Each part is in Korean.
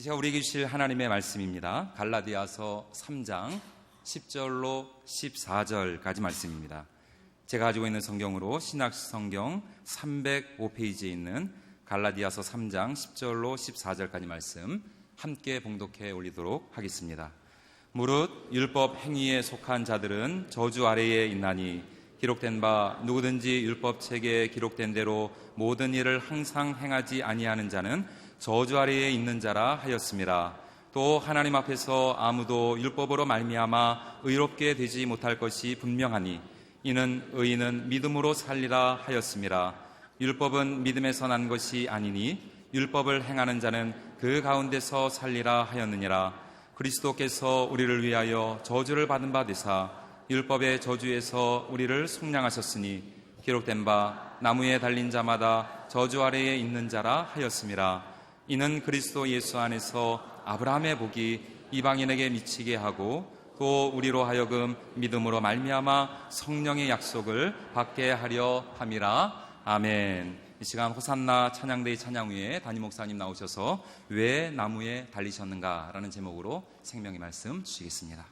제가 우리에게 주실 하나님의 말씀입니다. 갈라디아서 3장 10절로 14절까지 말씀입니다. 제가 가지고 있는 성경으로 신약성경 305페이지에 있는 갈라디아서 3장 10절로 14절까지 말씀 함께 봉독해 올리도록 하겠습니다. 무릇 율법 행위에 속한 자들은 저주 아래에 있나니 기록된 바 누구든지 율법 책에 기록된 대로 모든 일을 항상 행하지 아니하는 자는 저주 아래에 있는 자라 하였습니다. 또 하나님 앞에서 아무도 율법으로 말미암아 의롭게 되지 못할 것이 분명하니 이는 의인은 믿음으로 살리라 하였습니다. 율법은 믿음에서 난 것이 아니니 율법을 행하는 자는 그 가운데서 살리라 하였느니라. 그리스도께서 우리를 위하여 저주를 받은 바 되사 율법의 저주에서 우리를 속량하셨으니 기록된 바 나무에 달린 자마다 저주 아래에 있는 자라 하였습니다. 이는 그리스도 예수 안에서 아브라함의 복이 이방인에게 미치게 하고 또 우리로 하여금 믿음으로 말미암아 성령의 약속을 받게 하려 함이라. 아멘. 이 시간 호산나 찬양대의 찬양 위에 담임 목사님 나오셔서 왜 나무에 달리셨는가 라는 제목으로 생명의 말씀 주시겠습니다.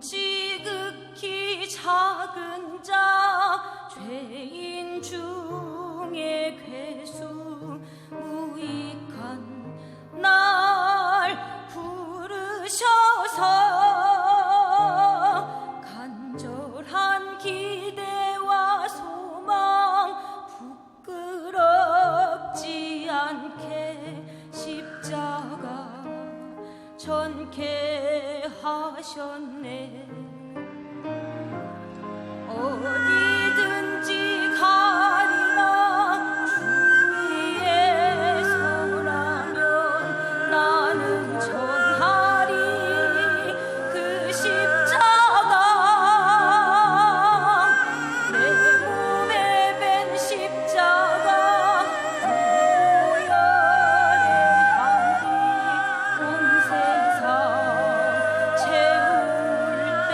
지극히 작은 자 죄인 중에 괴수 무익한 날 부르셔서 간절한 기대와 소망 부끄럽지 않게 십자가 전케 하셨네. 어디든지 가리라 주 위에 서라면 나는 전하리 그 십자가. 내 몸에 밴 십자가 보혈의 향기 온 세상 채울 때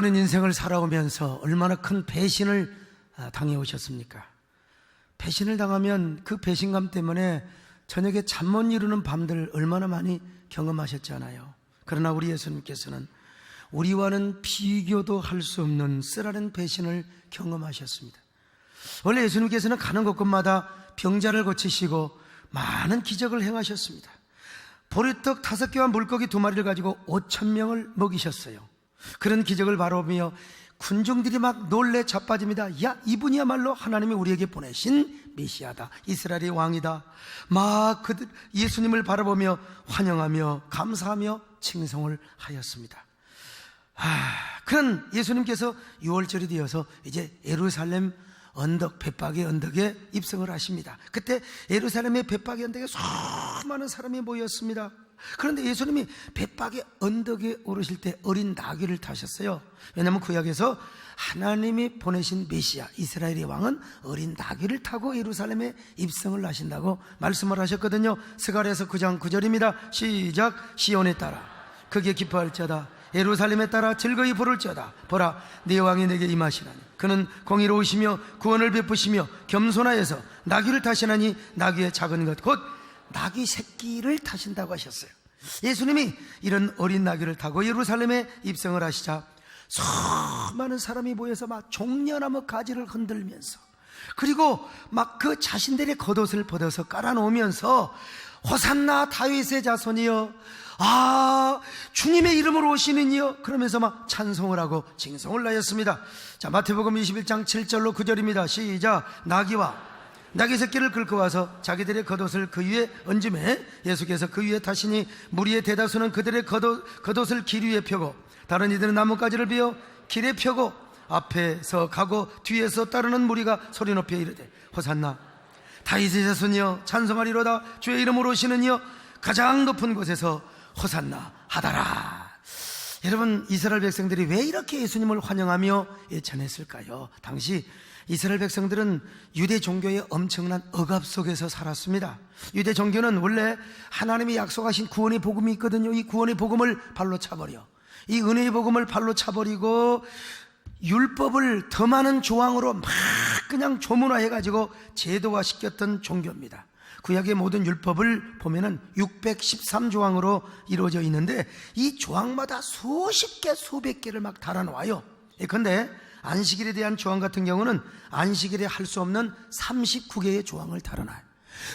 여러분은 인생을 살아오면서 얼마나 큰 배신을 당해오셨습니까? 배신을 당하면 그 배신감 때문에 저녁에 잠 못 이루는 밤들 얼마나 많이 경험하셨잖아요. 그러나 우리 예수님께서는 우리와는 비교도 할 수 없는 쓰라린 배신을 경험하셨습니다. 원래 예수님께서는 가는 곳곳마다 병자를 고치시고 많은 기적을 행하셨습니다. 보리떡 5개와 물고기 2마리를 가지고 5,000명을 먹이셨어요. 그런 기적을 바라보며 군중들이 막 놀래 자빠집니다. 야, 이분이야말로 하나님이 우리에게 보내신 메시아다, 이스라엘의 왕이다. 막 그들 예수님을 바라보며 환영하며 감사하며 칭송을 하였습니다. 그런 예수님께서 6월절이 되어서 이제 예루살렘 언덕, 벳박의 언덕에 입성을 하십니다. 그때 예루살렘의 벳박의 언덕에 수많은 사람이 모였습니다. 그런데 예수님이 벳박의 언덕에 오르실 때 어린 나귀를 타셨어요. 왜냐하면 구약에서 하나님이 보내신 메시아 이스라엘의 왕은 어린 나귀를 타고 예루살렘에 입성을 하신다고 말씀을 하셨거든요. 스가랴서 9장 9절입니다. 시작. 시온에 따라 크게 기뻐할지어다, 예루살렘에 따라 즐거이 부를지어다. 보라, 네 왕이 내게 임하시나니 그는 공의로우시며 구원을 베푸시며 겸손하여서 나귀를 타시나니 나귀의 작은 것 곧 나귀 새끼를 타신다고 하셨어요. 예수님이 이런 어린 나귀를 타고 예루살렘에 입성을 하시자 수많은 사람이 모여서 막 종려나무 가지를 흔들면서, 그리고 막 그 자신들의 겉옷을 벗어서 깔아놓으면서 호산나 다윗의 자손이여, 주님의 이름으로 오시는 이여, 그러면서 막 찬송을 하고 징송을 하였습니다. 자, 마태복음 21장 7절로 9절입니다. 시작. 나귀와 나귀 새끼를 끌고 와서 자기들의 겉옷을 그 위에 얹음에 예수께서 그 위에 타시니 무리의 대다수는 그들의 겉옷을 길 위에 펴고 다른 이들은 나뭇가지를 베어 길에 펴고 앞에서 가고 뒤에서 따르는 무리가 소리 높여 이르되 호산나 다윗의 자손이여 찬송하리로다, 주의 이름으로 오시는 이여 가장 높은 곳에서 호산나 하다라. 여러분, 이스라엘 백성들이 왜 이렇게 예수님을 환영하며 예찬했을까요? 당시 이스라엘 백성들은 유대 종교의 엄청난 억압 속에서 살았습니다. 유대 종교는 원래 하나님이 약속하신 구원의 복음이 있거든요. 이 구원의 복음을 발로 차버려, 이 은혜의 복음을 발로 차버리고 율법을 더 많은 조항으로 막 그냥 조문화해가지고 제도화시켰던 종교입니다. 구약의 모든 율법을 보면은 613조항으로 이루어져 있는데 이 조항마다 수십 개, 수백 개를 막 달아놓아요. 그런데 안식일에 대한 조항 같은 경우는 안식일에 할 수 없는 39개의 조항을 달아놔요.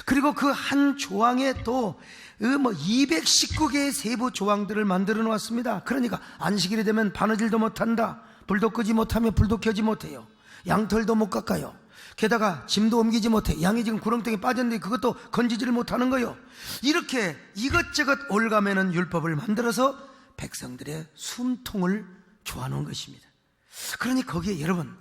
그리고 그 한 조항에 또 219개의 세부 조항들을 만들어 놓았습니다. 그러니까 안식일이 되면 바느질도 못한다, 불도 끄지 못하며 불도 켜지 못해요, 양털도 못 깎아요, 게다가 짐도 옮기지 못해, 양이 지금 구렁텅이에 빠졌는데 그것도 건지지를 못하는 거예요. 이렇게 이것저것 올가매는 율법을 만들어서 백성들의 숨통을 조아놓은 것입니다. 그러니 거기에 여러분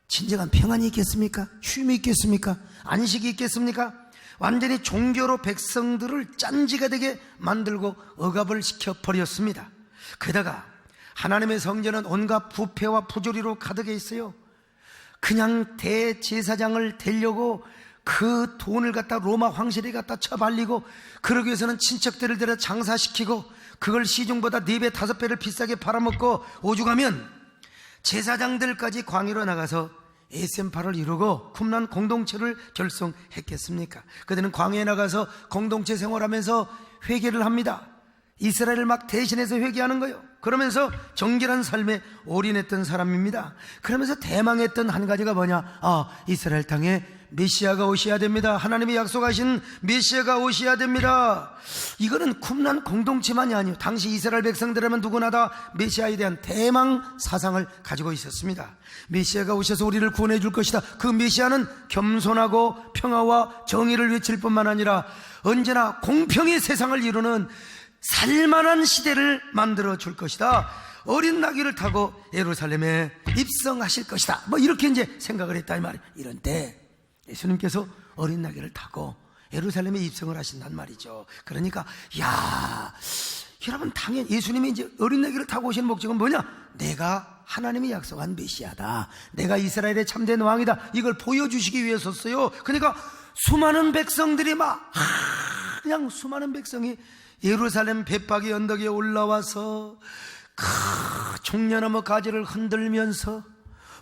진정한 평안이 있겠습니까? 쉼이 있겠습니까? 안식이 있겠습니까? 완전히 종교로 백성들을 짠지가 되게 만들고 억압을 시켜버렸습니다. 게다가 하나님의 성전은 온갖 부패와 부조리로 가득해 있어요. 그냥 대제사장을 되려고 그 돈을 갖다 로마 황실에 갖다 쳐발리고, 그러기 위해서는 친척들을 데려 장사시키고 그걸 시중보다 4배 5배를 비싸게 팔아먹고 오죽하면 제사장들까지 광야로 나가서 ASM파를 이루고 쿰란 공동체를 결성했겠습니까? 그들은 광야에 나가서 공동체 생활하면서 회개를 합니다. 이스라엘을 막 대신해서 회개하는 거예요. 그러면서 정결한 삶에 올인했던 사람입니다. 그러면서 대망했던 한 가지가 뭐냐? 이스라엘 땅에 메시아가 오셔야 됩니다. 하나님이 약속하신 메시아가 오셔야 됩니다. 이거는 쿰란 공동체만이 아니에요. 당시 이스라엘 백성들이라면 누구나 다 메시아에 대한 대망 사상을 가지고 있었습니다. 메시아가 오셔서 우리를 구원해 줄 것이다. 그 메시아는 겸손하고 평화와 정의를 외칠 뿐만 아니라 언제나 공평의 세상을 이루는 살만한 시대를 만들어 줄 것이다. 어린 나귀를 타고 예루살렘에 입성하실 것이다. 이렇게 이제 생각을 했다 이 말이에요. 이런 때 예수님께서 어린 나귀를 타고 예루살렘에 입성을 하신단 말이죠. 그러니까 여러분, 당연히 예수님이 이제 어린 나귀를 타고 오시는 목적은 뭐냐? 내가 하나님이 약속한 메시아다, 내가 이스라엘의 참된 왕이다, 이걸 보여주시기 위해서였어요. 그러니까 수많은 백성들이 그냥 수많은 백성이 예루살렘 벳박의 언덕에 올라와서 종려나무 가지를 흔들면서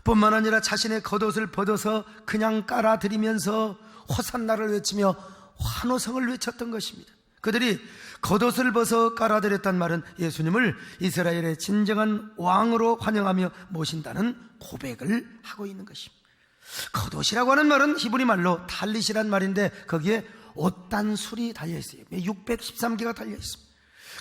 뿐만 아니라 자신의 겉옷을 벗어서 그냥 깔아드리면서 호산나를 외치며 환호성을 외쳤던 것입니다. 그들이 겉옷을 벗어 깔아드렸단 말은 예수님을 이스라엘의 진정한 왕으로 환영하며 모신다는 고백을 하고 있는 것입니다. 겉옷이라고 하는 말은 히브리 말로 탈릿이란 말인데 거기에 옷단술이 달려있어요. 613개가 달려있습니다.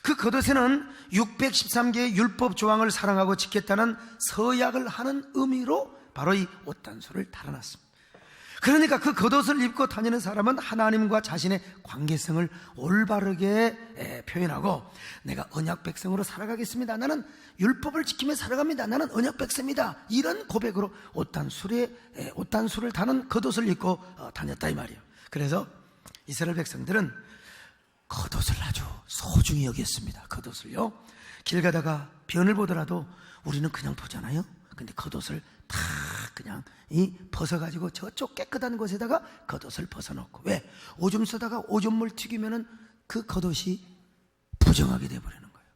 그 겉옷에는 613개의 율법 조항을 사랑하고 지켰다는 서약을 하는 의미로 바로 이 옷단술을 달아놨습니다. 그러니까 그 겉옷을 입고 다니는 사람은 하나님과 자신의 관계성을 올바르게 표현하고, 내가 언약 백성으로 살아가겠습니다, 나는 율법을 지키며 살아갑니다, 나는 언약 백성입니다, 이런 고백으로 옷단술을 다는 겉옷을 입고 다녔다 이 말이에요. 그래서 이스라엘 백성들은 겉옷을 아주 소중히 여겼습니다. 겉옷을요, 길 가다가 변을 보더라도 우리는 그냥 보잖아요. 근데 겉옷을 다 그냥 벗어가지고 저쪽 깨끗한 곳에다가 겉옷을 벗어놓고, 왜? 오줌 싸다가 오줌물 튀기면은 그 겉옷이 부정하게 돼버리는 거예요.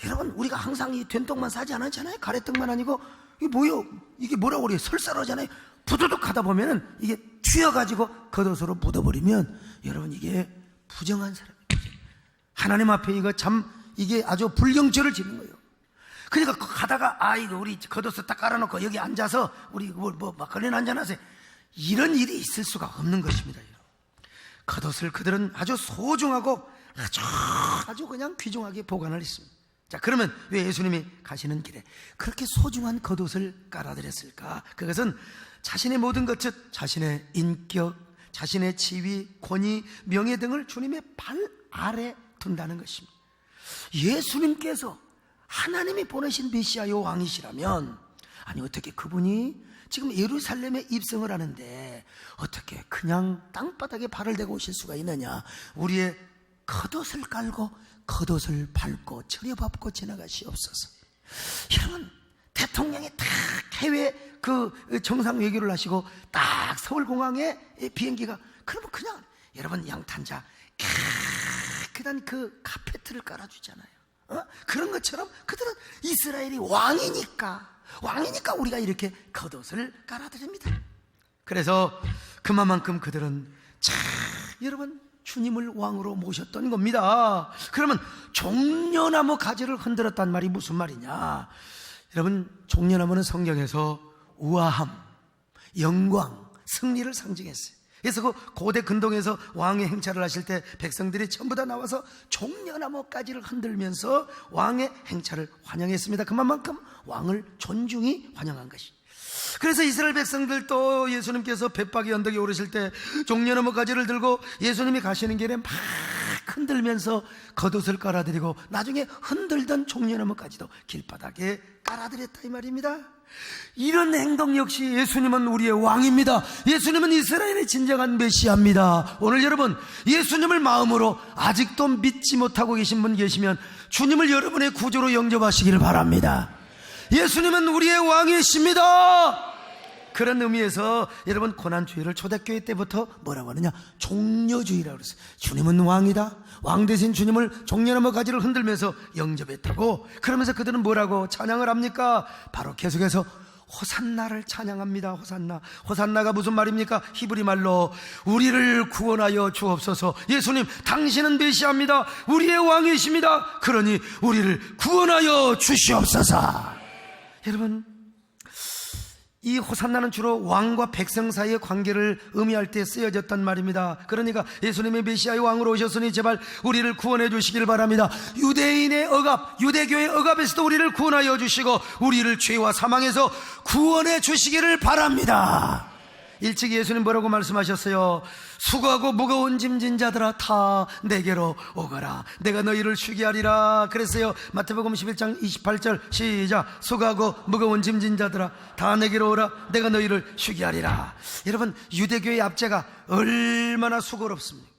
여러분, 우리가 항상 이 된떡만 싸지 않잖아요. 가래떡만 아니고 이게 뭐요? 이게 뭐라고 그래요? 설사로잖아요. 부두둑 하다 보면은 이게 튀어가지고 겉옷으로 묻어버리면 여러분 이게 부정한 사람이에요. 하나님 앞에 이게 아주 불경죄를 지는 거예요. 그러니까 가다가 이거 우리 겉옷을 딱 깔아놓고 여기 앉아서 우리 막걸리나 한잔하세요, 이런 일이 있을 수가 없는 것입니다. 겉옷을 그들은 아주 소중하고 아주 그냥 귀중하게 보관을 했습니다. 자, 그러면 왜 예수님이 가시는 길에 그렇게 소중한 겉옷을 깔아드렸을까? 그것은 자신의 모든 것, 즉 자신의 인격, 자신의 지위, 권위, 명예 등을 주님의 발 아래 둔다는 것입니다. 예수님께서 하나님이 보내신 메시아요 왕이시라면, 아니 어떻게 그분이 지금 예루살렘에 입성을 하는데 어떻게 그냥 땅바닥에 발을 대고 오실 수가 있느냐? 우리의 겉옷을 깔고 겉옷을 밟고 처려밟고 지나가시옵소서. 여러분, 대통령이 딱 해외 정상 외교를 하시고 딱 서울공항에 비행기가, 그러면 그냥 여러분 양탄자 깨끗한 그 카페트를 깔아주잖아요. 그런 것처럼 그들은 이스라엘이 왕이니까 우리가 이렇게 겉옷을 깔아드립니다. 그래서 그만큼 그들은 여러분 주님을 왕으로 모셨던 겁니다. 그러면 종려나무 가지를 흔들었단 말이 무슨 말이냐? 여러분, 종려나무는 성경에서 우아함, 영광, 승리를 상징했어요. 그래서 그 고대 근동에서 왕의 행차를 하실 때 백성들이 전부 다 나와서 종려나무 가지를 흔들면서 왕의 행차를 환영했습니다. 그만큼 왕을 존중히 환영한 것이. 그래서 이스라엘 백성들도 예수님께서 벳박이 언덕에 오르실 때 종려나무 가지를 들고 예수님이 가시는 길에 막 흔들면서 겉옷을 깔아드리고 나중에 흔들던 종려나무 가지도 길바닥에 깔아드렸다 이 말입니다. 이런 행동 역시 예수님은 우리의 왕입니다. 예수님은 이스라엘의 진정한 메시아입니다. 오늘 여러분, 예수님을 마음으로 아직도 믿지 못하고 계신 분 계시면 주님을 여러분의 구주로 영접하시기를 바랍니다. 예수님은 우리의 왕이십니다. 그런 의미에서 여러분, 고난주의를 초대교회 때부터 뭐라고 하느냐? 종려주의라고 그랬어요. 주님은 왕이다. 왕 대신 주님을 종려나무 가지를 흔들면서 영접했다고. 그러면서 그들은 뭐라고 찬양을 합니까? 바로 계속해서 호산나를 찬양합니다. 호산나가 무슨 말입니까? 히브리 말로 우리를 구원하여 주옵소서. 예수님, 당신은 메시아입니다. 우리의 왕이십니다. 그러니 우리를 구원하여 주시옵소서. 여러분, 이 호산나는 주로 왕과 백성 사이의 관계를 의미할 때 쓰여졌단 말입니다. 그러니까 예수님의 메시아의 왕으로 오셨으니 제발 우리를 구원해 주시길 바랍니다. 유대인의 억압, 유대교의 억압에서도 우리를 구원하여 주시고 우리를 죄와 사망에서 구원해 주시기를 바랍니다. 일찍 예수님 뭐라고 말씀하셨어요? 수고하고 무거운 짐진 자들아 다 내게로 오거라, 내가 너희를 쉬게 하리라 그랬어요. 마태복음 11장 28절 시작. 수고하고 무거운 짐진 자들아 다 내게로 오라, 내가 너희를 쉬게 하리라. 여러분, 유대교의 압제가 얼마나 수고롭습니까?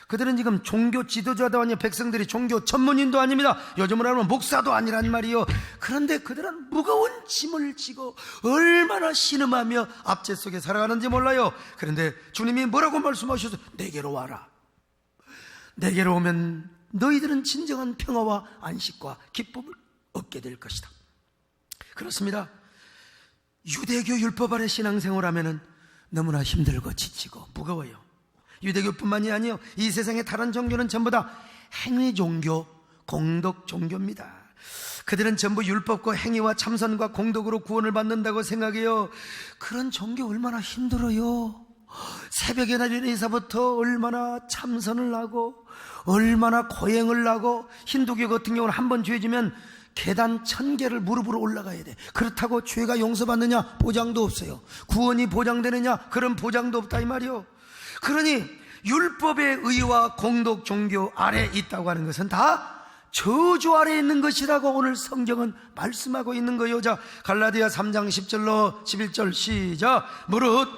그들은 지금 종교 지도자도 아니고 백성들이 종교 전문인도 아닙니다. 요즘으로 하면 목사도 아니란 말이요. 그런데 그들은 무거운 짐을 지고 얼마나 신음하며 압제 속에 살아가는지 몰라요. 그런데 주님이 뭐라고 말씀하셨어요? 내게로 와라. 내게로 오면 너희들은 진정한 평화와 안식과 기쁨을 얻게 될 것이다. 그렇습니다. 유대교 율법 아래 신앙생활 하면은 너무나 힘들고 지치고 무거워요. 유대교뿐만이 아니요, 이 세상의 다른 종교는 전부 다 행위 종교, 공덕 종교입니다. 그들은 전부 율법과 행위와 참선과 공덕으로 구원을 받는다고 생각해요. 그런 종교 얼마나 힘들어요. 새벽에나 일어나서부터 얼마나 참선을 하고 얼마나 고행을 하고, 힌두교 같은 경우는 한 번 죄지면 계단 1000개를 무릎으로 올라가야 돼. 그렇다고 죄가 용서받느냐? 보장도 없어요. 구원이 보장되느냐? 그런 보장도 없다 이 말이요. 그러니 율법의 의와 공덕 종교 아래 있다고 하는 것은 다 저주 아래 있는 것이라고 오늘 성경은 말씀하고 있는 거예요. 자, 갈라디아 3장 10절로 11절 시작. 무릇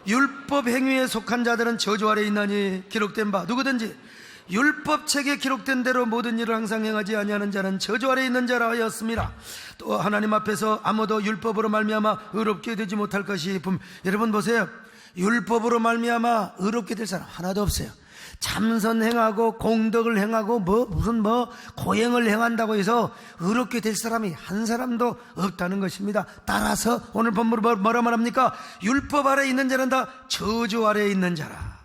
율법 행위에 속한 자들은 저주 아래 있나니 기록된 바 누구든지 율법책에 기록된 대로 모든 일을 항상 행하지 아니하는 자는 저주 아래 있는 자라 하였습니다. 또 하나님 앞에서 아무도 율법으로 말미암아 의롭게 되지 못할 것이 여러분 보세요. 율법으로 말미암아 의롭게 될 사람 하나도 없어요. 참선 행하고 공덕을 행하고 무슨 고행을 행한다고 해서 의롭게 될 사람이 한 사람도 없다는 것입니다. 따라서 오늘 본문으로 뭐라 말합니까? 율법 아래 있는 자는 다 저주 아래 있는 자라.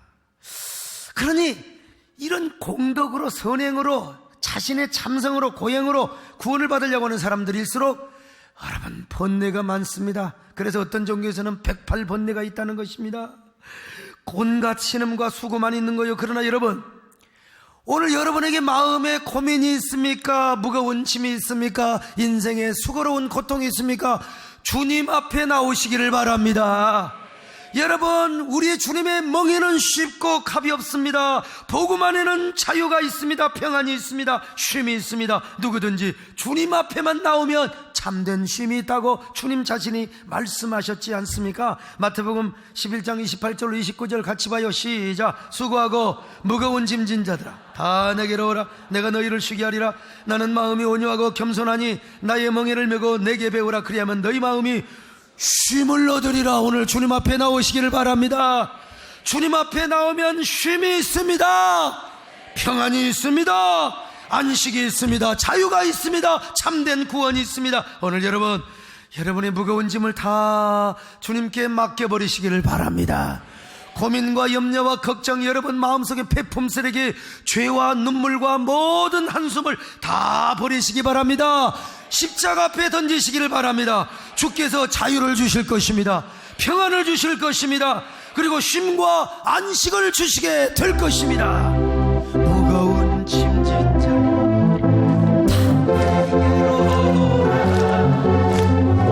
그러니 이런 공덕으로, 선행으로, 자신의 참성으로, 고행으로 구원을 받으려고 하는 사람들일수록 여러분 번뇌가 많습니다. 그래서 어떤 종교에서는 108번뇌가 있다는 것입니다. 온갖 신음과 수고만 있는 거예요. 그러나 여러분, 오늘 여러분에게 마음에 고민이 있습니까? 무거운 짐이 있습니까? 인생에 수고로운 고통이 있습니까? 주님 앞에 나오시기를 바랍니다. 여러분, 우리의 주님의 멍에는 쉽고 값이 없습니다. 복음 안에는 자유가 있습니다. 평안이 있습니다. 쉼이 있습니다. 누구든지 주님 앞에만 나오면 참된 쉼이 있다고 주님 자신이 말씀하셨지 않습니까? 마태복음 11장 28절로 29절 같이 봐요. 시작. 수고하고 무거운 짐진 자들아 다 내게로 오라. 내가 너희를 쉬게 하리라. 나는 마음이 온유하고 겸손하니 나의 멍에를 메고 내게 배우라. 그리하면 너희 마음이 쉼을 얻으리라. 오늘 주님 앞에 나오시기를 바랍니다. 주님 앞에 나오면 쉼이 있습니다. 평안이 있습니다. 안식이 있습니다. 자유가 있습니다. 참된 구원이 있습니다. 오늘 여러분의 무거운 짐을 다 주님께 맡겨버리시기를 바랍니다. 고민과 염려와 걱정, 여러분 마음속에 폐품 쓰레기, 죄와 눈물과 모든 한숨을 다 버리시기 바랍니다. 십자가 앞에 던지시기를 바랍니다. 주께서 자유를 주실 것입니다. 평안을 주실 것입니다. 그리고 쉼과 안식을 주시게 될 것입니다. 무거운 짐진 자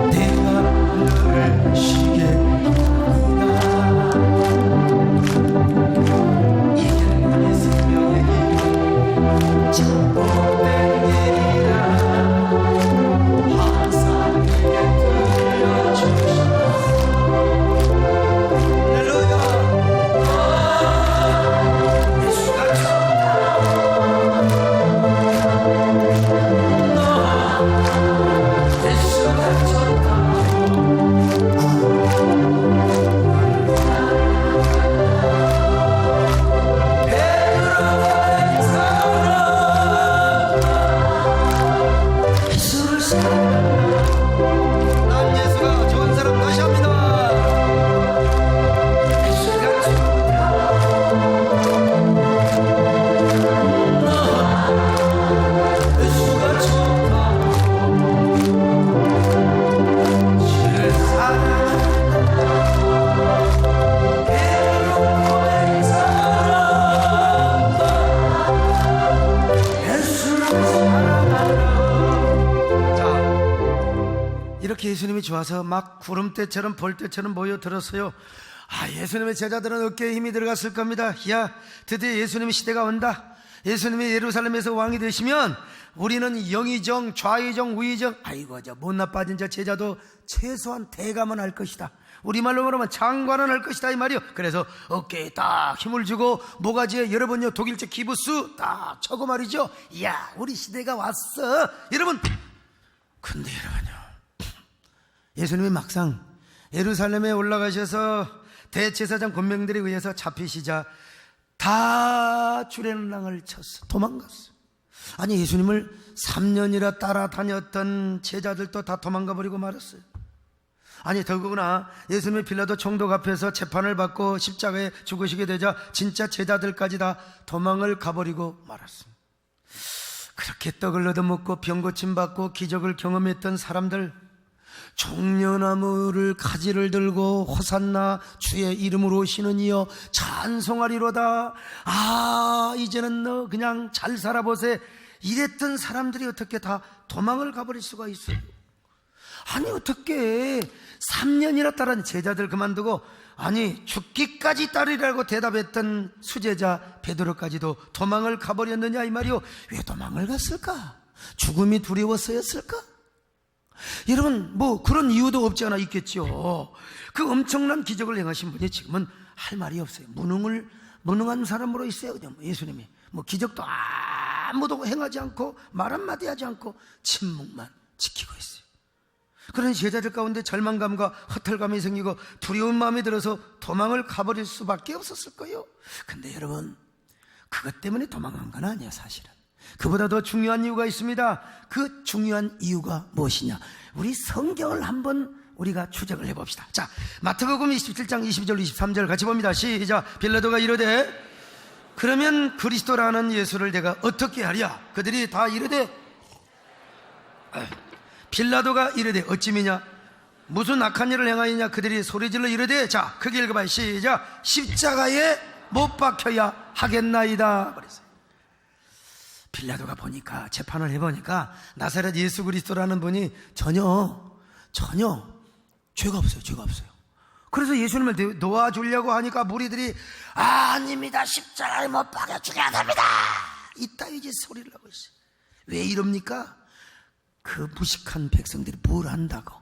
내가 너를 쉬게 하리라. 이 길은 생명의 길 참복된 길이라. 항상 내게 들려주시옵소서. 할렐루야. 예수가 난 예수가 좋은 사람 다시 합니다. 예수가 좋다. 예수가 좋다. 주를 사랑한다. 배로 사랑한다. 예수를 사랑한다. 이렇게 예수님이 좋아서 막 구름대처럼 벌떼처럼 모여들었어요. 예수님의 제자들은 어깨에 힘이 들어갔을 겁니다. 야, 드디어 예수님의 시대가 온다. 예수님이 예루살렘에서 왕이 되시면 우리는 영의정, 좌의정, 우의정, 저 못 나빠진 자 제자도 최소한 대감은 할 것이다. 우리말로 말하면 장관은 할 것이다 이 말이요. 그래서 어깨에 딱 힘을 주고 모가지에 여러분요 독일제 기부스 딱 쳐고 말이죠. 야, 우리 시대가 왔어. 여러분, 근데 여러분요, 예수님이 막상 예루살렘에 올라가셔서 대제사장 권명들에 의해서 잡히시자 다 주례랑을 쳤어. 도망갔어. 아니 예수님을 3년이나 따라다녔던 제자들도 다 도망가 버리고 말았어요. 아니 더구나 예수님이 빌라도 총독 앞에서 재판을 받고 십자가에 죽으시게 되자 진짜 제자들까지 다 도망을 가버리고 말았습니다. 그렇게 떡을 얻어먹고 병 고침 받고 기적을 경험했던 사람들, 종려나무를 가지를 들고 호산나 주의 이름으로 오시는 이여 찬송하리로다. 아 이제는 너 그냥 잘 살아보세. 이랬던 사람들이 어떻게 다 도망을 가버릴 수가 있어요? 아니 어떻게 3년이나 따른 제자들 그만두고 아니 죽기까지 따르라고 대답했던 수제자 베드로까지도 도망을 가버렸느냐 이 말이요. 왜 도망을 갔을까? 죽음이 두려웠어였을까? 여러분 뭐 그런 이유도 없지 않아 있겠죠. 그 엄청난 기적을 행하신 분이 지금은 할 말이 없어요. 무능한 사람으로 있어요. 그냥 예수님이 뭐 기적도 아무도 행하지 않고 말 한마디 하지 않고 침묵만 지키고 있어요. 그런 제자들 가운데 절망감과 허탈감이 생기고 두려운 마음이 들어서 도망을 가버릴 수밖에 없었을 거예요. 근데 여러분 그것 때문에 도망간 건 아니야. 사실은 그보다 더 중요한 이유가 있습니다. 그 중요한 이유가 무엇이냐, 우리 성경을 한번 우리가 추적을 해봅시다. 자, 마태복음 27장 22절 23절 같이 봅니다. 시작. 빌라도가 이르되 그러면 그리스도라는 예수를 내가 어떻게 하랴? 그들이 다 이르되, 빌라도가 이르되 어찌미냐? 무슨 악한 일을 행하였냐? 그들이 소리질러 이르되, 자 크게 읽어봐요. 시작. 십자가에 못 박혀야 하겠나이다. 그랬어요. 빌라도가 보니까, 재판을 해보니까 나사렛 예수 그리스도라는 분이 전혀 죄가 없어요. 죄가 없어요. 그래서 예수님을 놓아주려고 하니까 무리들이 아닙니다, 십자가에 못 박아 죽여야 됩니다, 이따위 소리를 하고 있어요. 왜 이럽니까? 그 무식한 백성들이 뭘 안다고.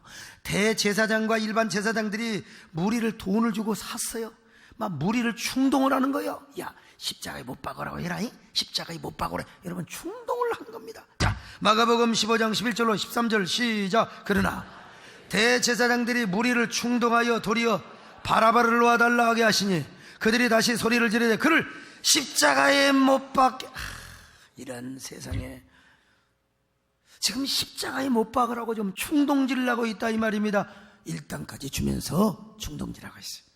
대제사장과 일반 제사장들이 무리를 돈을 주고 샀어요. 막 무리를 충동을 하는 거예요. 야, 십자가에 못 박으라고 해라. 십자가에 못 박으라. 여러분 충동을 한 겁니다. 자, 마가복음 15장 11절로 13절 시작. 그러나 대제사장들이 무리를 충동하여 도리어 바라바를 놓아달라 하게 하시니 그들이 다시 소리를 지르되 그를 십자가에 못 박게. 이런 세상에 지금 십자가에 못 박으라고 좀 충동질하고 있다 이 말입니다. 일당까지 주면서 충동질하고 있어요.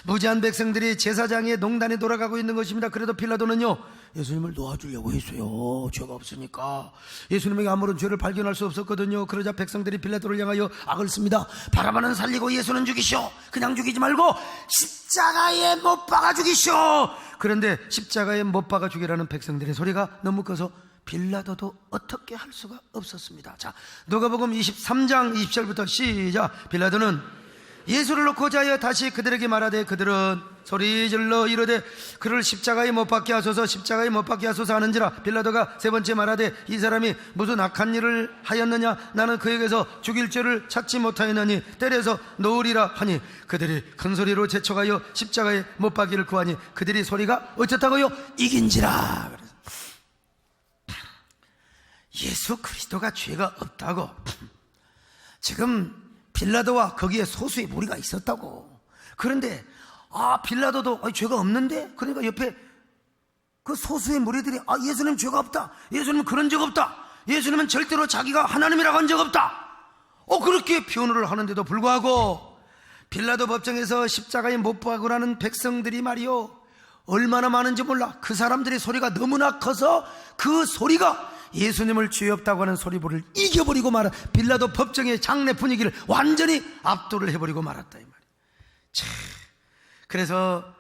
무지한 백성들이 제사장의 농단에 돌아가고 있는 것입니다. 그래도 빌라도는요, 예수님을 놓아주려고 했어요. 죄가 없으니까. 예수님에게 아무런 죄를 발견할 수 없었거든요. 그러자 백성들이 빌라도를 향하여 악을 씁니다. 바라바는 살리고 예수는 죽이시오. 그냥 죽이지 말고 십자가에 못 박아 죽이시오. 그런데 십자가에 못 박아 죽이라는 백성들의 소리가 너무 커서 빌라도도 어떻게 할 수가 없었습니다. 자, 누가복음 23장 20절부터 시작. 빌라도는 예수를 놓고자 하여 다시 그들에게 말하되 그들은 소리질러 이르되 그를 십자가에 못 박게 하소서, 십자가에 못 박게 하소서 하는지라. 빌라도가 세 번째 말하되 이 사람이 무슨 악한 일을 하였느냐? 나는 그에게서 죽일 죄를 찾지 못하였느니 때려서 놓으리라 하니 그들이 큰 소리로 재촉하여 십자가에 못 박기를 구하니 그들이 소리가 어쩌다고요? 이긴지라. 예수 그리스도가 죄가 없다고. 지금 빌라도와 거기에 소수의 무리가 있었다고. 그런데 빌라도도 죄가 없는데, 그러니까 옆에 그 소수의 무리들이 예수님 죄가 없다, 예수님 그런 적 없다, 예수님은 절대로 자기가 하나님이라고 한 적 없다, 그렇게 변호를 하는데도 불구하고 빌라도 법정에서 십자가에 못 박으라는 백성들이 말이요, 얼마나 많은지 몰라. 그 사람들의 소리가 너무나 커서 그 소리가 예수님을 죄 없다고 하는 소리를 이겨버리고 말아. 빌라도 법정의 장례 분위기를 완전히 압도를 해버리고 말았다 이 말이에요. 그래서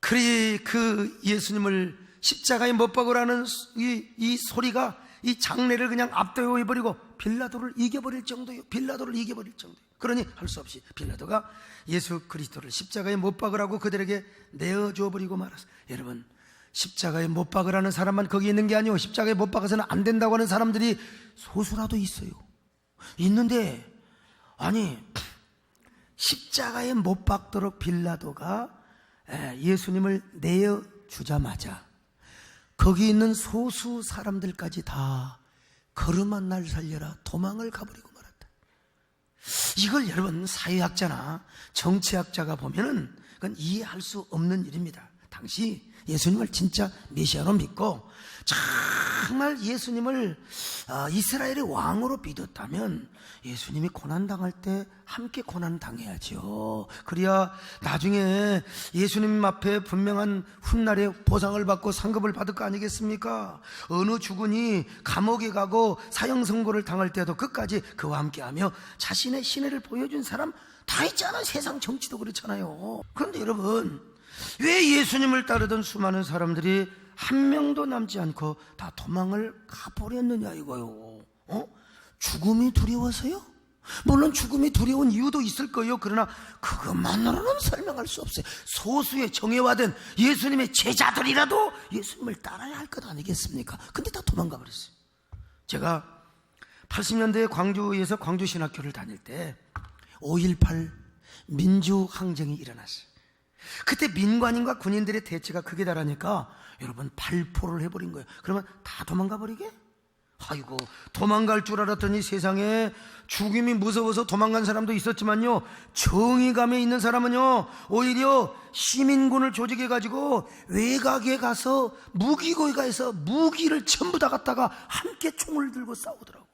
그 예수님을 십자가에 못 박으라는 이 소리가 이 장례를 그냥 압도해버리고 빌라도를 이겨버릴 정도예요. 빌라도를 이겨버릴 정도예요. 그러니 할 수 없이 빌라도가 예수 그리스도를 십자가에 못 박으라고 그들에게 내어줘버리고 말았어요. 여러분, 십자가에 못 박으라는 사람만 거기 있는 게 아니고 십자가에 못 박아서는 안 된다고 하는 사람들이 소수라도 있어요. 있는데 십자가에 못 박도록 빌라도가 예수님을 내어주자마자 거기 있는 소수 사람들까지 다 걸음한 날 살려라 도망을 가버리고 말았다. 이걸 여러분 사회학자나 정치학자가 보면은 그건 이해할 수 없는 일입니다. 당시 예수님을 진짜 메시아로 믿고 정말 예수님을 이스라엘의 왕으로 믿었다면 예수님이 고난당할 때 함께 고난당해야죠. 그래야 나중에 예수님 앞에 분명한 훗날에 보상을 받고 상급을 받을 거 아니겠습니까? 어느 주군이 감옥에 가고 사형 선고를 당할 때도 끝까지 그와 함께하며 자신의 신뢰를 보여준 사람 다 있잖아요. 세상 정치도 그렇잖아요. 그런데 여러분, 왜 예수님을 따르던 수많은 사람들이 한 명도 남지 않고 다 도망을 가버렸느냐 이거요. 죽음이 두려워서요? 물론 죽음이 두려운 이유도 있을 거예요. 그러나 그것만으로는 설명할 수 없어요. 소수의 정예화된 예수님의 제자들이라도 예수님을 따라야 할 것 아니겠습니까? 근데 다 도망가 버렸어요. 제가 80년대에 광주에서 광주신학교를 다닐 때 5.18 민주항쟁이 일어났어요. 그때 민관인과 군인들의 대치가 극에 달하니까 여러분 발포를 해버린 거예요. 그러면 다 도망가 버리게? 아이고, 도망갈 줄 알았더니 세상에 죽음이 무서워서 도망간 사람도 있었지만요, 정의감에 있는 사람은요 오히려 시민군을 조직해가지고 외곽에 가서 무기고에가서 무기를 전부 다 갖다가 함께 총을 들고 싸우더라고.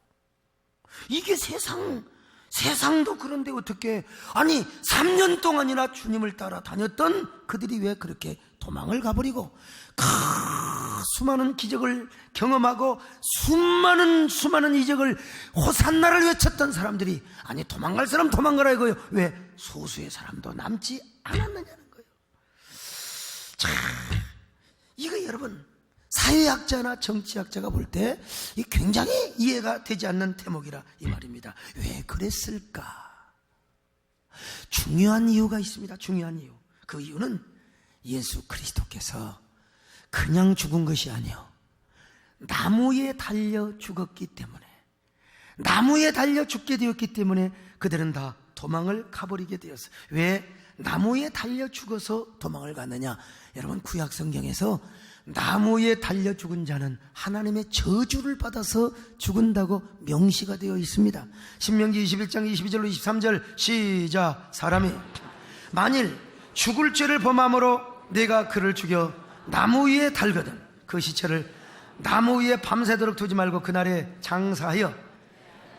이게 세상도 그런데 어떻게, 아니 3년 동안이나 주님을 따라 다녔던 그들이 왜 그렇게 도망을 가버리고 수많은 기적을 경험하고 수많은 이적을 호산나를 외쳤던 사람들이, 아니 도망갈 사람 도망가라 이거예요. 왜 소수의 사람도 남지 않았느냐는 거예요. 자, 이거 여러분 사회학자나 정치학자가 볼 때 굉장히 이해가 되지 않는 대목이라 이 말입니다. 왜 그랬을까? 중요한 이유가 있습니다. 중요한 이유. 그 이유는 예수 그리스도께서 그냥 죽은 것이 아니요, 나무에 달려 죽었기 때문에, 나무에 달려 죽게 되었기 때문에 그들은 다 도망을 가버리게 되었어요. 왜 나무에 달려 죽어서 도망을 갔느냐? 여러분, 구약 성경에서 나무에 달려 죽은 자는 하나님의 저주를 받아서 죽은다고 명시가 되어 있습니다. 신명기 21장 22절로 23절 시작. 사람이 만일 죽을 죄를 범함으로 내가 그를 죽여 나무 위에 달거든 그 시체를 나무 위에 밤새도록 두지 말고 그날에 장사하여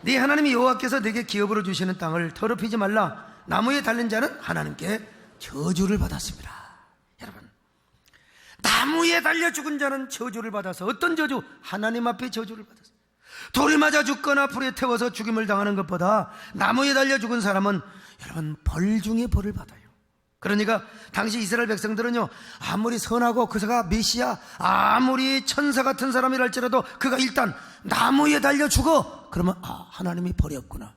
네 하나님 여호와께서 네게 기업으로 주시는 땅을 더럽히지 말라. 나무 위에 달린 자는 하나님께 저주를 받았습니다. 여러분, 나무 위에 달려 죽은 자는 저주를 받아서, 어떤 저주? 하나님 앞에 저주를 받았어요. 돌에 맞아 죽거나 불에 태워서 죽임을 당하는 것보다 나무에 달려 죽은 사람은 여러분 벌 중에 벌을 받아요. 그러니까 당시 이스라엘 백성들은요, 아무리 선하고 그가 메시아, 아무리 천사 같은 사람이랄지라도 그가 일단 나무에 달려 죽어, 그러면 하나님이 버렸구나,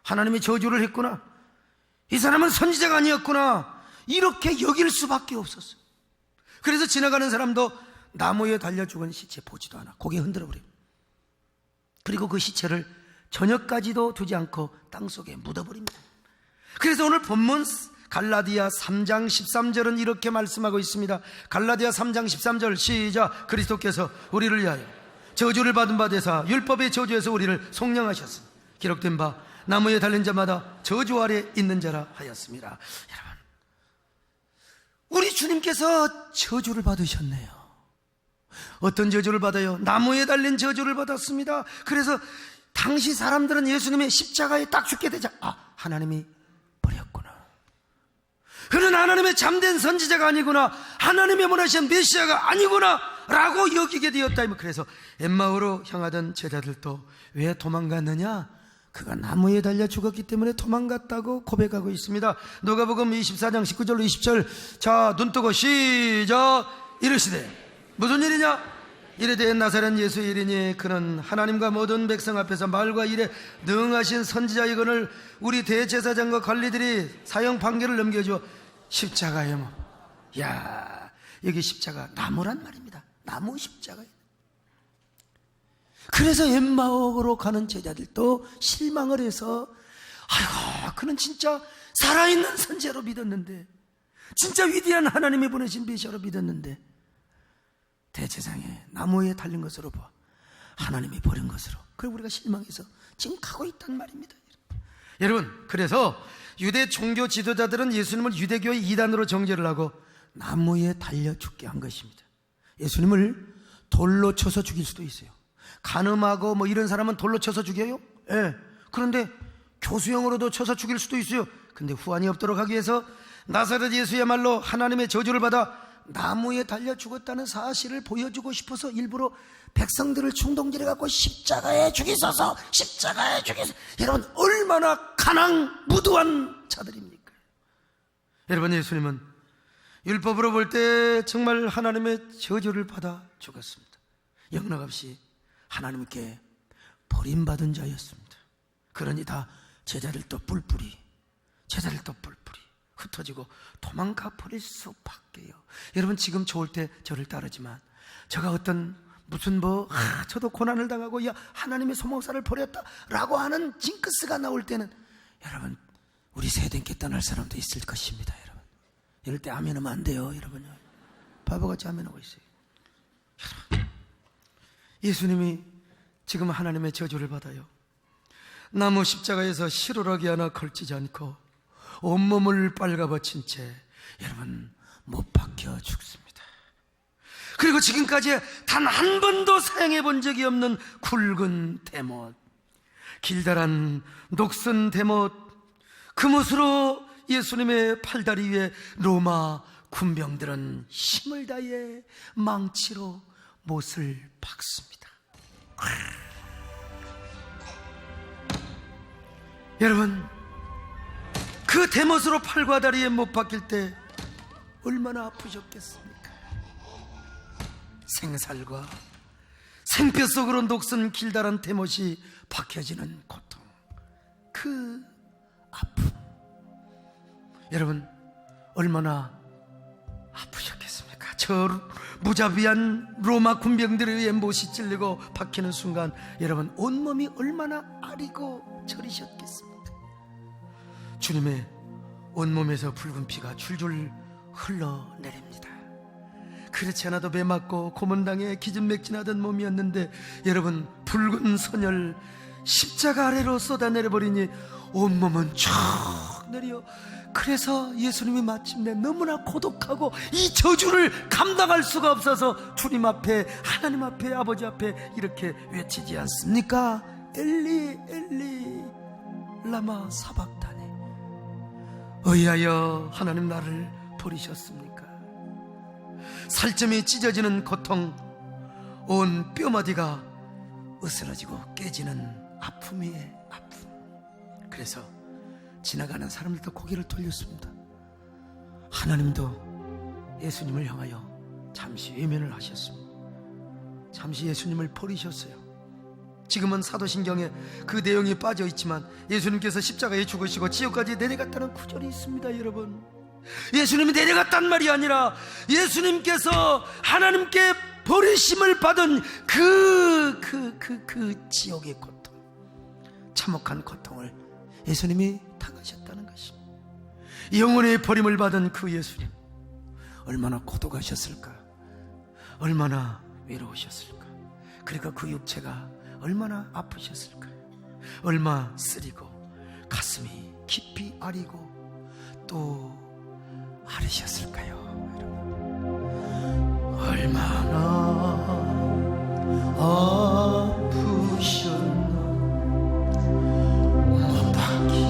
하나님이 저주를 했구나, 이 사람은 선지자가 아니었구나, 이렇게 여길 수밖에 없었어요. 그래서 지나가는 사람도 나무에 달려 죽은 시체 보지도 않아. 고개 흔들어 버려요. 그리고 그 시체를 저녁까지도 두지 않고 땅속에 묻어버립니다. 그래서 오늘 본문 갈라디아 3장 13절은 이렇게 말씀하고 있습니다. 갈라디아 3장 13절 시작. 그리스도께서 우리를 위하여 저주를 받은 바 되사 율법의 저주에서 우리를 속량하셨으니 기록된 바 나무에 달린 자마다 저주 아래 있는 자라 하였습니다. 여러분, 우리 주님께서 저주를 받으셨네요. 어떤 저주를 받아요? 나무에 달린 저주를 받았습니다. 그래서 당시 사람들은 예수님의 십자가에 딱 죽게 되자 하나님이 버렸구나, 그는 하나님의 참된 선지자가 아니구나, 하나님의 원하신 메시아가 아니구나 라고 여기게 되었다. 그래서 엠마오로 향하던 제자들도 왜 도망갔느냐? 그가 나무에 달려 죽었기 때문에 도망갔다고 고백하고 있습니다. 누가복음 24장 19절로 20절 자, 눈뜨고 시작. 이르시되 무슨 일이냐? 이르되 나사렛 예수의 일이니 그는 하나님과 모든 백성 앞에서 말과 일에 능하신 선지자이거늘 우리 대제사장과 관리들이 사형 판결을 넘겨줘 십자가에 야, 여기 십자가 나무란 말입니다. 나무 십자가. 그래서 엠마오로 가는 제자들도 실망을 해서 아이고, 그는 진짜 살아있는 선지자로 믿었는데, 진짜 위대한 하나님이 보내신 메시아로 믿었는데 대제사장에 나무에 달린 것으로 봐 하나님이 버린 것으로, 그리고 우리가 실망해서 지금 가고 있단 말입니다. 여러분, 그래서 유대 종교 지도자들은 예수님을 유대교의 이단으로 정죄를 하고 나무에 달려 죽게 한 것입니다. 예수님을 돌로 쳐서 죽일 수도 있어요. 간음하고 뭐 이런 사람은 돌로 쳐서 죽여요? 예. 그런데 교수형으로도 쳐서 죽일 수도 있어요. 근데 후환이 없도록 하기 위해서 나사렛 예수야말로 하나님의 저주를 받아 나무에 달려 죽었다는 사실을 보여주고 싶어서 일부러 백성들을 충동질해 갖고 십자가에 죽이소서, 십자가에 죽이소서. 여러분, 얼마나 가난 무도한 자들입니까? 여러분, 예수님은 율법으로 볼 때 정말 하나님의 저주를 받아 죽었습니다. 영락없이 하나님께 버림받은 자였습니다. 그러니 다 제자들 또 뿔뿔이 흩어지고 도망가 버릴 수밖에요. 여러분, 지금 좋을 때 저를 따르지만 제가 어떤 무슨 저도 고난을 당하고 야 하나님의 소망사를 버렸다라고 하는 징크스가 나올 때는 여러분, 우리 세대께 떠날 사람도 있을 것입니다. 여러분, 이럴 때 아멘하면 안 돼요. 여러분, 바보같이 아멘하고 있어요. 여러분, 예수님이 지금 하나님의 저주를 받아요. 나무 십자가에서 실오라기 하나 걸치지 않고 온몸을 빨가벗힌 채 여러분 못 박혀 죽습니다. 그리고 지금까지 단 한 번도 사용해 본 적이 없는 굵은 대못, 길다란 녹슨 대못, 그 못으로 예수님의 팔다리 위에 로마 군병들은 힘을 다해 망치로 못을 박습니다. 여러분, 그 대못으로 팔과 다리에 못 박힐 때 얼마나 아프셨겠습니까? 생살과 생뼈속으로 녹슨 길다란 대못이 박혀지는 고통, 그 아픔, 여러분 얼마나 아프셨겠습니까? 저 무자비한 로마 군병들에 의해 못이 찔리고 박히는 순간 여러분 온몸이 얼마나 아리고 저리셨겠습니까? 주님의 온몸에서 붉은 피가 줄줄 흘러내립니다. 그렇지 않아도 매 맞고 고문당해 기진맥진하던 몸이었는데 여러분, 붉은 선혈 십자가 아래로 쏟아내려버리니 온몸은 쭉 내려. 그래서 예수님이 마침내 너무나 고독하고 이 저주를 감당할 수가 없어서 주님 앞에, 하나님 앞에, 아버지 앞에 이렇게 외치지 않습니까? 엘리 엘리 라마 사박다니, 어이하여 하나님 나를 버리셨습니까? 살점이 찢어지는 고통, 온 뼈마디가 으스러지고 깨지는 아픔이에요. 아픔. 그래서 지나가는 사람들도 고개를 돌렸습니다. 하나님도 예수님을 향하여 잠시 외면을 하셨습니다. 잠시 예수님을 버리셨어요. 지금은 사도신경에 그 내용이 빠져 있지만 예수님께서 십자가에 죽으시고 지옥까지 내려갔다는 구절이 있습니다. 여러분, 예수님이 내려갔단 말이 아니라 예수님께서 하나님께 버리심을 받은 그 지옥의 고통, 참혹한 고통을 예수님이 당하셨다는 것입니다. 영원의 버림을 받은 그 예수님, 얼마나 고독하셨을까, 얼마나 외로우셨을까, 그리고 그 육체가 얼마나 아프셨을까, 얼마나 쓰리고 가슴이 깊이 아리고 또 아르셨을까요? 얼마나 아프셨나, 못 박힌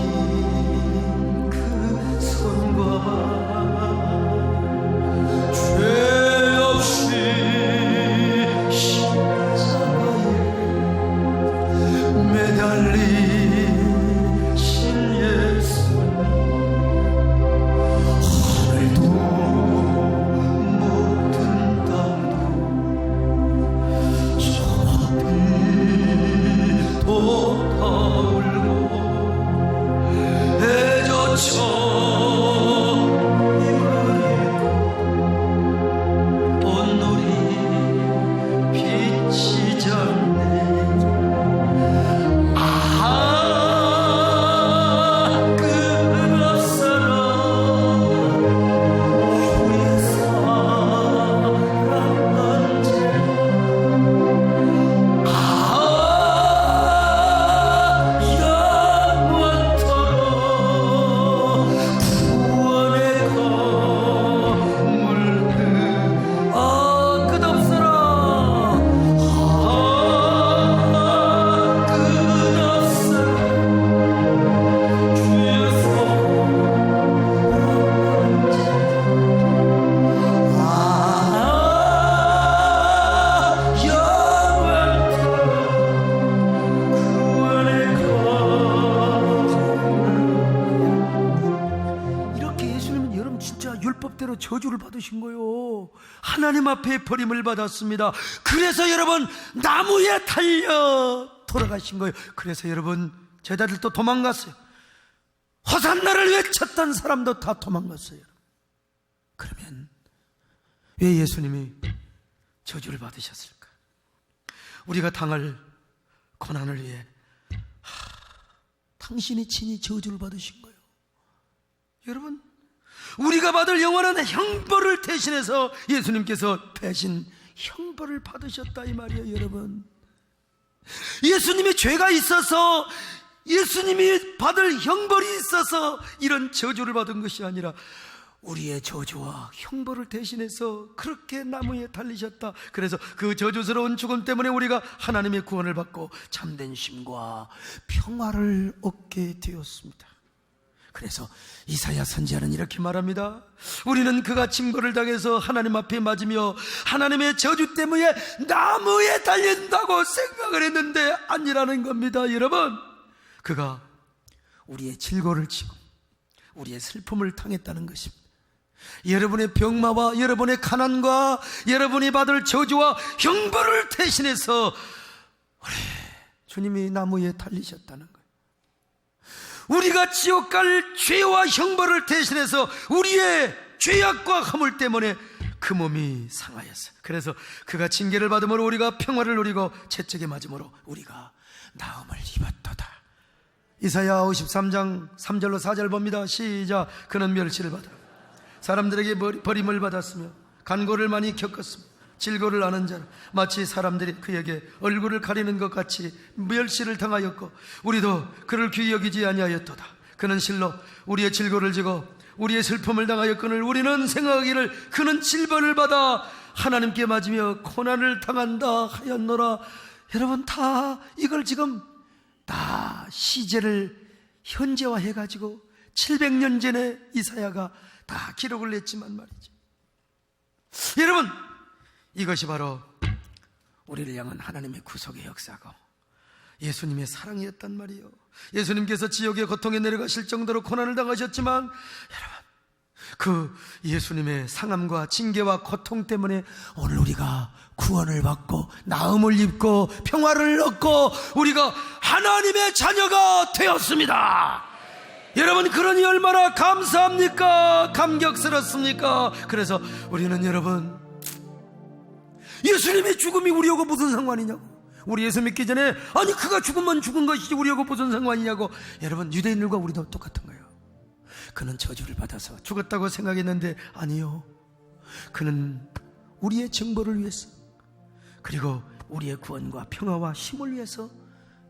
그 손과 죄 없이 십자가에 매달리신 예수, 하늘도 모든 땅도 저들도 타올고 애조쳐 율법대로 저주를 받으신 거예요. 하나님 앞에 버림을 받았습니다. 그래서 여러분 나무에 달려 돌아가신 거예요. 그래서 여러분 제자들도 도망갔어요. 호산나를 외쳤던 사람도 다 도망갔어요. 그러면 왜 예수님이 저주를 받으셨을까? 우리가 당할 고난을 위해 당신이 친히 저주를 받으신 거예요. 여러분, 우리가 받을 영원한 형벌을 대신해서 예수님께서 대신 형벌을 받으셨다 이 말이에요. 여러분, 예수님의 죄가 있어서, 예수님이 받을 형벌이 있어서 이런 저주를 받은 것이 아니라 우리의 저주와 형벌을 대신해서 그렇게 나무에 달리셨다. 그래서 그 저주스러운 죽음 때문에 우리가 하나님의 구원을 받고 참된 쉼과 평화를 얻게 되었습니다. 그래서 이사야 선지자는 이렇게 말합니다. 우리는 그가 징벌을 당해서 하나님 앞에 맞으며 하나님의 저주 때문에 나무에 달린다고 생각을 했는데 아니라는 겁니다. 여러분, 그가 우리의 질고를 지고 우리의 슬픔을 당했다는 것입니다. 여러분의 병마와 여러분의 가난과 여러분이 받을 저주와 형벌을 대신해서 우리 주님이 나무에 달리셨다는 거예요. 우리가 지옥 갈 죄와 형벌을 대신해서 우리의 죄악과 허물 때문에 그 몸이 상하였어요. 그래서 그가 징계를 받음으로 우리가 평화를 누리고 채찍에 맞음으로 우리가 나음을 입었도다. 이사야 53장 3절로 4절 봅니다. 시작. 그는 멸시를 받아 사람들에게 버림을 받았으며 간고를 많이 겪었으며 질고를 아는 자는 마치 사람들이 그에게 얼굴을 가리는 것 같이 멸시를 당하였고 우리도 그를 귀히 여기지 아니하였도다. 그는 실로 우리의 질고를 지고 우리의 슬픔을 당하였거늘 우리는 생각하기를 그는 질벌을 받아 하나님께 맞으며 고난을 당한다 하였노라. 여러분, 다 이걸 지금 다 시제를 현재화해가지고 700년 전에 이사야가 다 기록을 했지만 말이죠. 여러분, 이것이 바로 우리를 향한 하나님의 구속의 역사고 예수님의 사랑이었단 말이에요. 예수님께서 지옥의 고통에 내려가실 정도로 고난을 당하셨지만 여러분, 그 예수님의 상함과 징계와 고통 때문에 오늘 우리가 구원을 받고 나음을 입고 평화를 얻고 우리가 하나님의 자녀가 되었습니다. 여러분, 그러니 얼마나 감사합니까? 감격스럽습니까? 그래서 우리는 여러분, 예수님의 죽음이 우리하고 무슨 상관이냐고. 우리 예수 믿기 전에 아니 그가 죽으면 죽은 것이지 우리하고 무슨 상관이냐고. 여러분, 유대인들과 우리도 똑같은 거예요. 그는 저주를 받아서 죽었다고 생각했는데 아니요, 그는 우리의 정벌을 위해서 그리고 우리의 구원과 평화와 힘을 위해서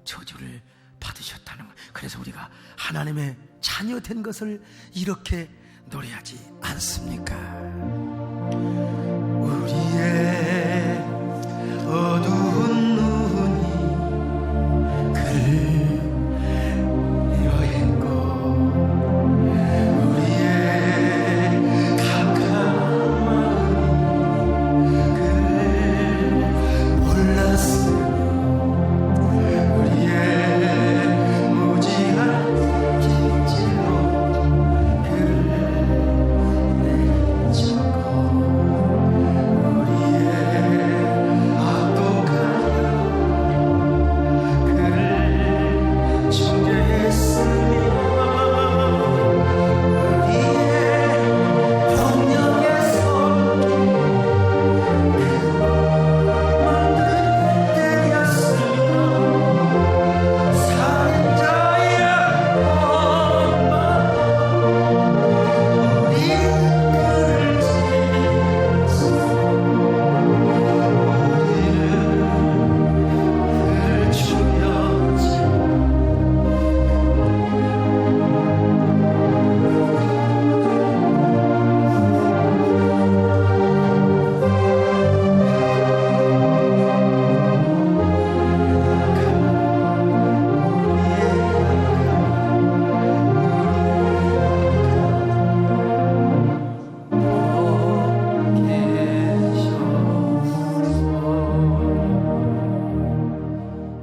저주를 받으셨다는 것. 그래서 우리가 하나님의 자녀 된 것을 이렇게 노래하지 않습니까? 우리의 어두운 눈이 그를 위로했고 우리의 가까운 마음이 그를 몰랐으며 우리의 무지한 길로 그를 내쳤고 우리의 악독한 그를 중재했으며 우리의 병력의 손길 만들 때였으며 살인자의 엄마 우리는 그를 지었어 우리는 그를 죽였지.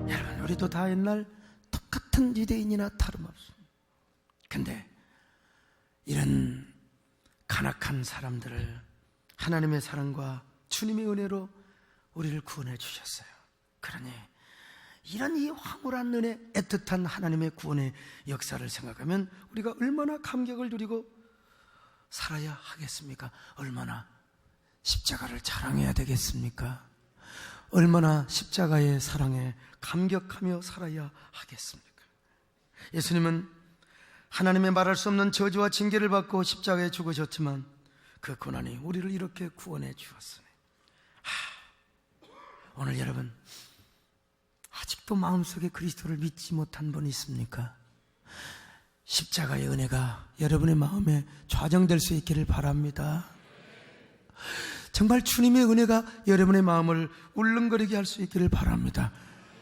여러분, 우리도 다 옛날 똑같은 유대인이나 다름없습니다. 근데 이런 가난 연약한 사람들을 하나님의 사랑과 주님의 은혜로 우리를 구원해 주셨어요. 그러니 이런 이 황홀한 은혜, 애틋한 하나님의 구원의 역사를 생각하면 우리가 얼마나 감격을 누리고 살아야 하겠습니까? 얼마나 십자가를 자랑해야 되겠습니까? 얼마나 십자가의 사랑에 감격하며 살아야 하겠습니까? 예수님은 하나님의 말할 수 없는 저주와 징계를 받고 십자가에 죽으셨지만 그 고난이 우리를 이렇게 구원해 주었으니, 오늘 여러분 아직도 마음속에 그리스도를 믿지 못한 분 있습니까? 십자가의 은혜가 여러분의 마음에 좌정될 수 있기를 바랍니다. 정말 주님의 은혜가 여러분의 마음을 울렁거리게 할 수 있기를 바랍니다.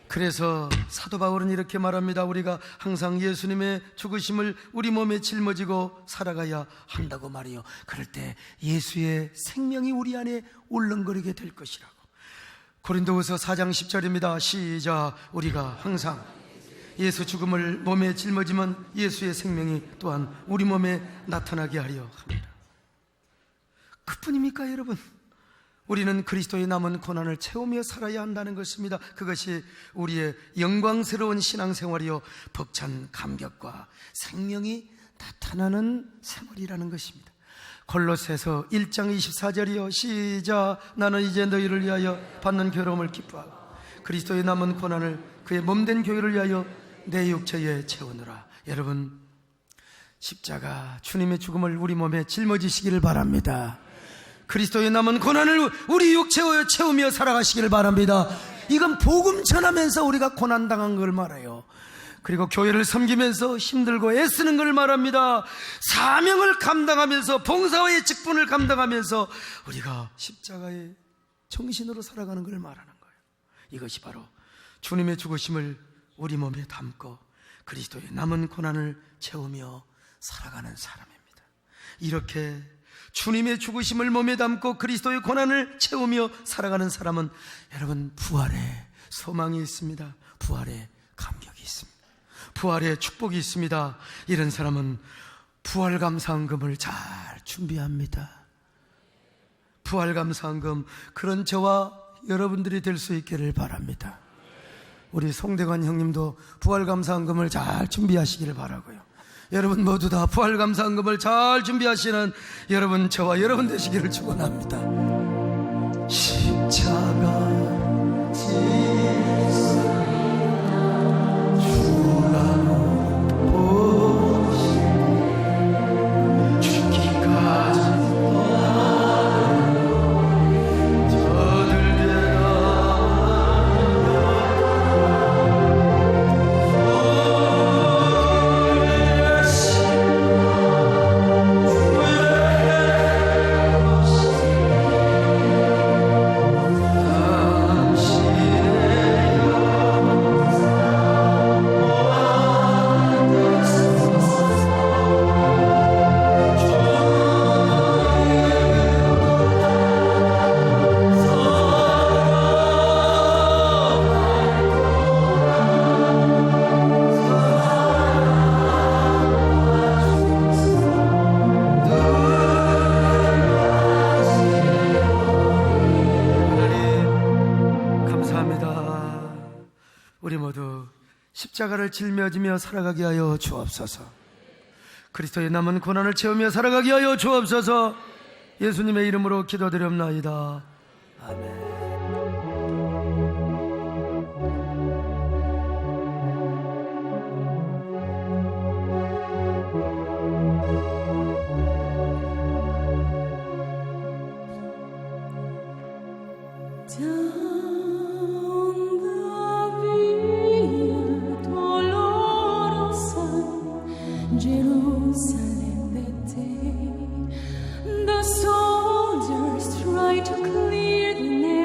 그래서 사도 바울은 이렇게 말합니다. 우리가 항상 예수님의 죽으심을 우리 몸에 짊어지고 살아가야 한다고 말이요. 그럴 때 예수의 생명이 우리 안에 울렁거리게 될 것이라고. 고린도후서 4장 10절입니다. 시작. 우리가 항상 예수 죽음을 몸에 짊어지면 예수의 생명이 또한 우리 몸에 나타나게 하려 합니다. 그뿐입니까 여러분? 우리는 그리스도의 남은 고난을 채우며 살아야 한다는 것입니다. 그것이 우리의 영광스러운 신앙생활이요 벅찬 감격과 생명이 나타나는 생활이라는 것입니다. 골로새서 1장 24절이요 시작. 나는 이제 너희를 위하여 받는 괴로움을 기뻐하고 그리스도의 남은 고난을 그의 몸된 교회를 위하여 내 육체에 채우느라. 여러분, 십자가 주님의 죽음을 우리 몸에 짊어지시기를 바랍니다. 그리스도의 남은 고난을 우리 육체에 채우며 살아가시기를 바랍니다. 이건 복음 전하면서 우리가 고난당한 걸 말해요. 그리고 교회를 섬기면서 힘들고 애쓰는 걸 말합니다. 사명을 감당하면서 봉사와의 직분을 감당하면서 우리가 십자가의 정신으로 살아가는 걸 말하는 거예요. 이것이 바로 주님의 죽으심을 우리 몸에 담고 그리스도의 남은 고난을 채우며 살아가는 사람입니다. 이렇게 주님의 죽으심을 몸에 담고 그리스도의 고난을 채우며 살아가는 사람은 여러분 부활의 소망이 있습니다. 부활의 감격이 있습니다. 부활의 축복이 있습니다. 이런 사람은 부활감사헌금을 잘 준비합니다. 부활감사헌금, 그런 저와 여러분들이 될 수 있기를 바랍니다. 우리 송대관 형님도 부활감사헌금을 잘 준비하시기를 바라고요. 여러분 모두 다 부활감사헌금을 잘 준비하시는 여러분, 저와 여러분 되시기를 축원합니다. 십자가 십자가를 짊어지며 살아가게 하여 주옵소서. 그리스도의 남은 고난을 채우며 살아가게 하여 주옵소서. 예수님의 이름으로 기도드렸나이다. 아멘. Jerusalem, the soldiers try to clear the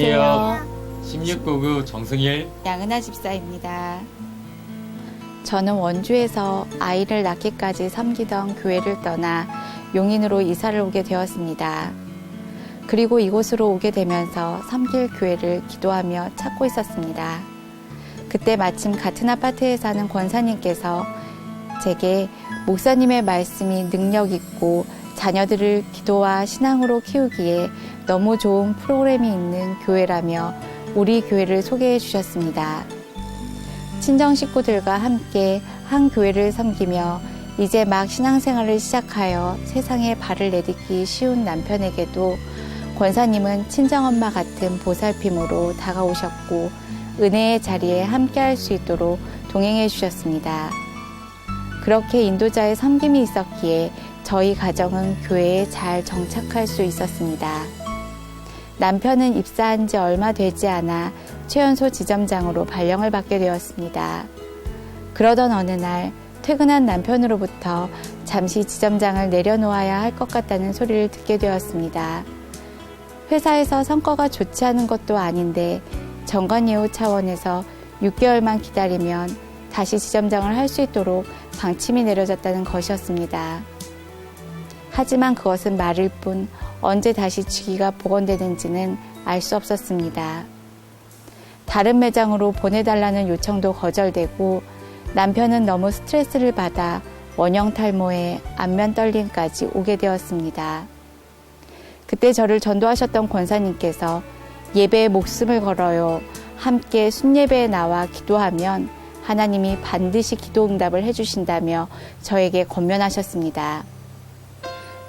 안녕하세요. 1699 정승일. 양은아 집사입니다. 저는 원주에서 아이를 낳기까지 섬기던 교회를 떠나 용인으로 이사를 오게 되었습니다. 그리고 이곳으로 오게 되면서 섬길 교회를 기도하며 찾고 있었습니다. 그때 마침 같은 아파트에 사는 권사님께서 제게 목사님의 말씀이 능력 있고 자녀들을 기도와 신앙으로 키우기에 너무 좋은 프로그램이 있는 교회라며 우리 교회를 소개해 주셨습니다. 친정 식구들과 함께 한 교회를 섬기며 이제 막 신앙생활을 시작하여 세상에 발을 내딛기 쉬운 남편에게도 권사님은 친정엄마 같은 보살핌으로 다가오셨고 은혜의 자리에 함께할 수 있도록 동행해 주셨습니다. 그렇게 인도자의 섬김이 있었기에 저희 가정은 교회에 잘 정착할 수 있었습니다. 남편은 입사한 지 얼마 되지 않아 최연소 지점장으로 발령을 받게 되었습니다. 그러던 어느 날 퇴근한 남편으로부터 잠시 지점장을 내려놓아야 할 것 같다는 소리를 듣게 되었습니다. 회사에서 성과가 좋지 않은 것도 아닌데 정관예우 차원에서 6개월만 기다리면 다시 지점장을 할 수 있도록 방침이 내려졌다는 것이었습니다. 하지만 그것은 말일 뿐 언제 다시 직위가 복원되는지는 알 수 없었습니다. 다른 매장으로 보내달라는 요청도 거절되고 남편은 너무 스트레스를 받아 원형 탈모에 안면 떨림까지 오게 되었습니다. 그때 저를 전도하셨던 권사님께서 예배에 목숨을 걸어요. 함께 순예배에 나와 기도하면 하나님이 반드시 기도 응답을 해주신다며 저에게 권면하셨습니다.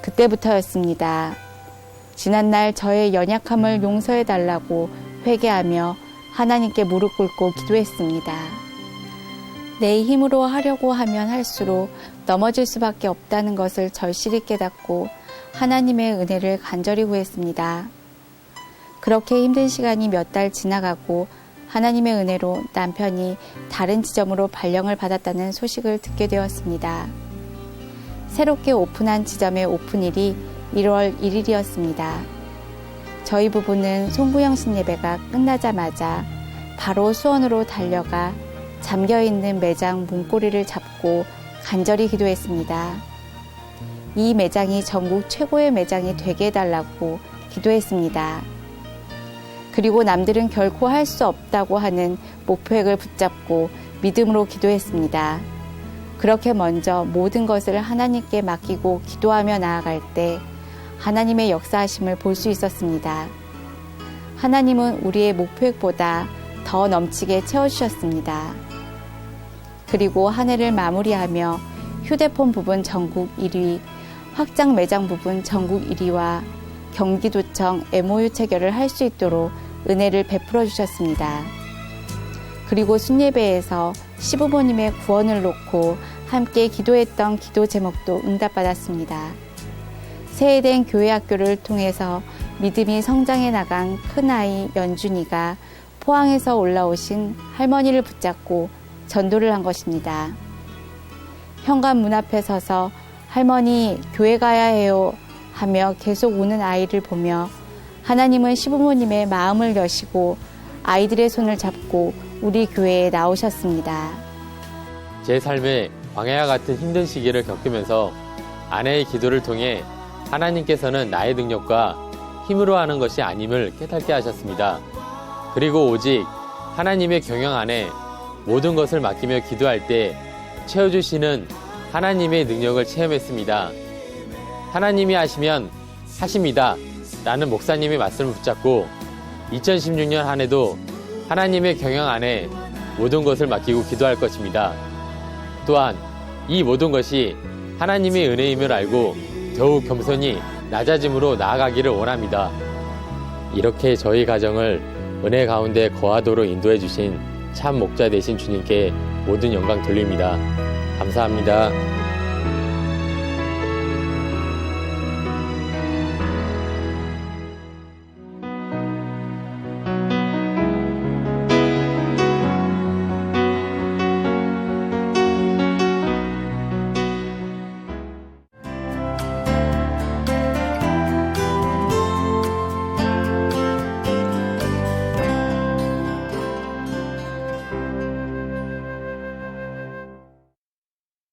그때부터였습니다. 지난날 저의 연약함을 용서해달라고 회개하며 하나님께 무릎 꿇고 기도했습니다. 내 힘으로 하려고 하면 할수록 넘어질 수밖에 없다는 것을 절실히 깨닫고 하나님의 은혜를 간절히 구했습니다. 그렇게 힘든 시간이 몇 달 지나가고 하나님의 은혜로 남편이 다른 지점으로 발령을 받았다는 소식을 듣게 되었습니다. 새롭게 오픈한 지점의 오픈일이 1월 1일이었습니다. 저희 부부는 송구영 신예배가 끝나자마자 바로 수원으로 달려가 잠겨있는 매장 문고리를 잡고 간절히 기도했습니다. 이 매장이 전국 최고의 매장이 되게 해달라고 기도했습니다. 그리고 남들은 결코 할 수 없다고 하는 목표액을 붙잡고 믿음으로 기도했습니다. 그렇게 먼저 모든 것을 하나님께 맡기고 기도하며 나아갈 때 하나님의 역사하심을 볼 수 있었습니다. 하나님은 우리의 목표액보다 더 넘치게 채워주셨습니다. 그리고 한 해를 마무리하며 휴대폰 부분 전국 1위, 확장 매장 부분 전국 1위와 경기도청 MOU 체결을 할 수 있도록 은혜를 베풀어 주셨습니다. 그리고 순예배에서 시부모님의 구원을 놓고 함께 기도했던 기도 제목도 응답받았습니다. 새해된 교회 학교를 통해서 믿음이 성장해 나간 큰아이 연준이가 포항에서 올라오신 할머니를 붙잡고 전도를 한 것입니다. 현관 문 앞에 서서 할머니 교회 가야 해요 하며 계속 우는 아이를 보며 하나님은 시부모님의 마음을 여시고 아이들의 손을 잡고 우리 교회에 나오셨습니다. 제 삶에 광야와 같은 힘든 시기를 겪으면서 아내의 기도를 통해 하나님께서는 나의 능력과 힘으로 하는 것이 아님을 깨닫게 하셨습니다. 그리고 오직 하나님의 경영 안에 모든 것을 맡기며 기도할 때 채워주시는 하나님의 능력을 체험했습니다. 하나님이 하시면 하십니다 라는 목사님의 말씀을 붙잡고 2016년 한 해도 하나님의 경영 안에 모든 것을 맡기고 기도할 것입니다. 또한 이 모든 것이 하나님의 은혜임을 알고 더욱 겸손히 낮아짐으로 나아가기를 원합니다. 이렇게 저희 가정을 은혜 가운데 거하도록 인도해 주신 참 목자 되신 주님께 모든 영광 돌립니다. 감사합니다.